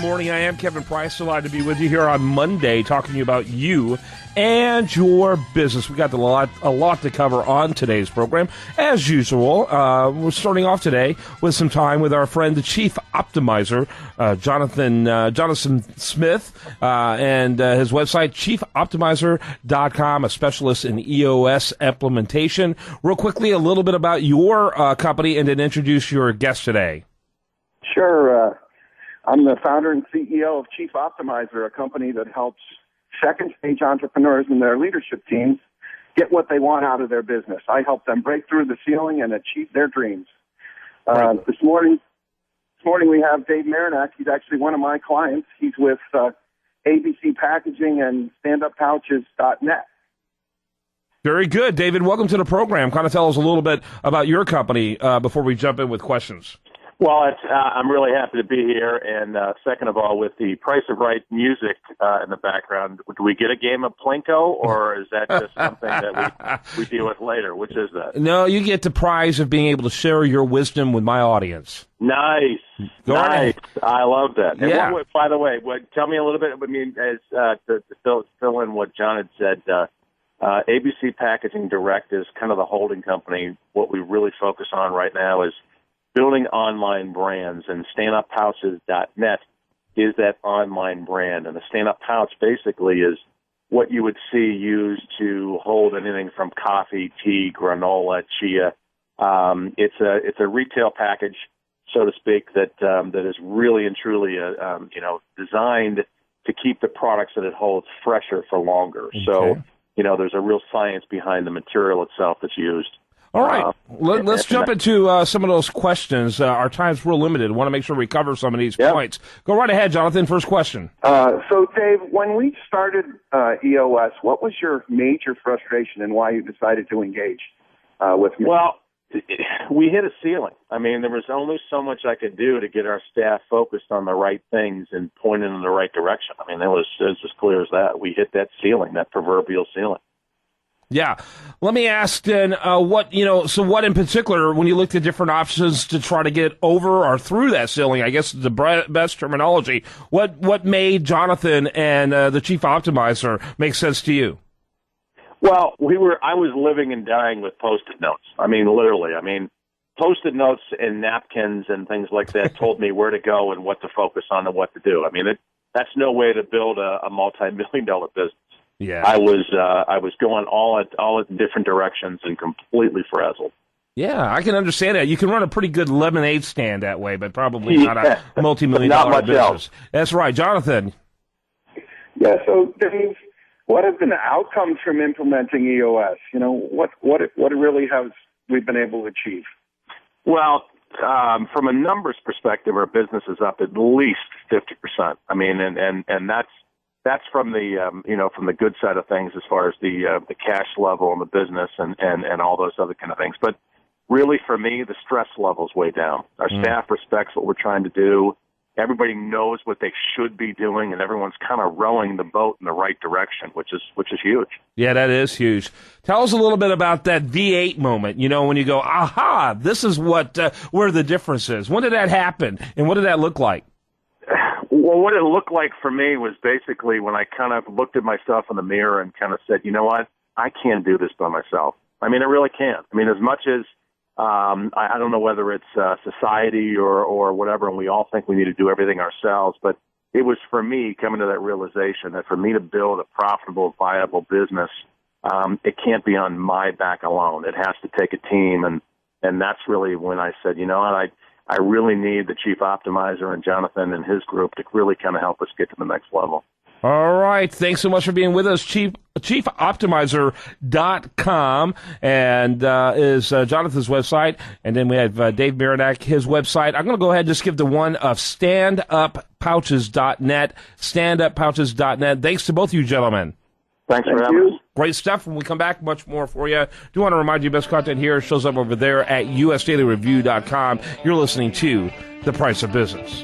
morning. I am Kevin Price. Delighted to be with you here on Monday, talking to you about you and your business. We got a lot to cover on today's program. As usual, we're starting off today with some time with our friend, the Chief Optimizer, Jonathan Smith, and his website, chiefoptimizer.com, a specialist in EOS implementation. Real quickly, a little bit about your company, and then introduce your guest today. Sure. I'm the founder and CEO of Chief Optimizer, a company that helps second-stage entrepreneurs and their leadership teams get what they want out of their business. I help them break through the ceiling and achieve their dreams. Right. This morning we have Dave Marinac. He's actually one of my clients. He's with ABC Packaging and StandUpPouches.net. Very good. David, welcome to the program. Kind of tell us a little bit about your company before we jump in with questions. Well, I'm really happy to be here, and second of all, with the Price of Right music in the background, do we get a game of Plinko, or is that just something that we deal with later? Which is that? No, you get the prize of being able to share your wisdom with my audience. Nice. Go nice. I love that. And Yeah. by the way, tell me a little bit, to fill in what John had said, ABC Packaging Direct is kind of the holding company. What we really focus on right now is building online brands, and StandUpPouches.net is that online brand. And the Stand-Up Pouch basically is what you would see used to hold anything from coffee, tea, granola, chia. It's a retail package, so to speak, that is really and truly designed to keep the products that it holds fresher for longer. Okay. So there's a real science behind the material itself that's used. All right. Let's jump into some of those questions. Our time's real limited. I want to make sure we cover some of these points. Go right ahead, Jonathan. First question. So, Dave, when we started EOS, what was your major frustration and why you decided to engage with me? Well, we hit a ceiling. I mean, there was only so much I could do to get our staff focused on the right things and pointed in the right direction. I mean, it was as clear as that. We hit that ceiling, that proverbial ceiling. Yeah. Let me ask then, what in particular, when you looked at different options to try to get over or through that ceiling, I guess is the best terminology, what made Jonathan and the Chief Optimizer make sense to you? Well, I was living and dying with Post-it notes. I mean, literally. I mean, Post-it notes and napkins and things like that told me where to go and what to focus on and what to do. I mean, that's no way to build a multi-million-dollar business. Yeah, I was going all at different directions and completely frazzled. Yeah, I can understand that. You can run a pretty good lemonade stand that way, but probably not a multi-million-dollar business. Else. That's right, Jonathan. Yeah. So, Dave, what have been the outcomes from implementing EOS? What really has we been able to achieve? Well, from a numbers perspective, our business is up at least 50%. I mean, and that's from the good side of things as far as the cash level and the business and all those other kind of things. But really, for me, the stress level's way down. Our staff respects what we're trying to do. Everybody knows what they should be doing, and everyone's kind of rowing the boat in the right direction, which is huge. Yeah, that is huge. Tell us a little bit about that V8 moment. When you go, aha, this is where the difference is. When did that happen, and what did that look like? Well, what it looked like for me was basically when I kind of looked at myself in the mirror and kind of said, you know what, I can't do this by myself. I mean, I really can't. I mean, as much as I don't know whether it's society or whatever, and we all think we need to do everything ourselves, but it was for me coming to that realization that for me to build a profitable, viable business, it can't be on my back alone. It has to take a team, and that's really when I said, you know what, I really need the Chief Optimizer and Jonathan and his group to really kind of help us get to the next level. All right. Thanks so much for being with us. ChiefOptimizer.com and is Jonathan's website. And then we have Dave Marinac, his website. I'm going to go ahead and just give the one of StandUpPouches.net, StandUpPouches.net. Thanks to both of you gentlemen. Thanks for having us. Great stuff. When we come back, much more for you. Do want to remind you, best content here shows up over there at usdailyreview.com. You're listening to The Price of Business.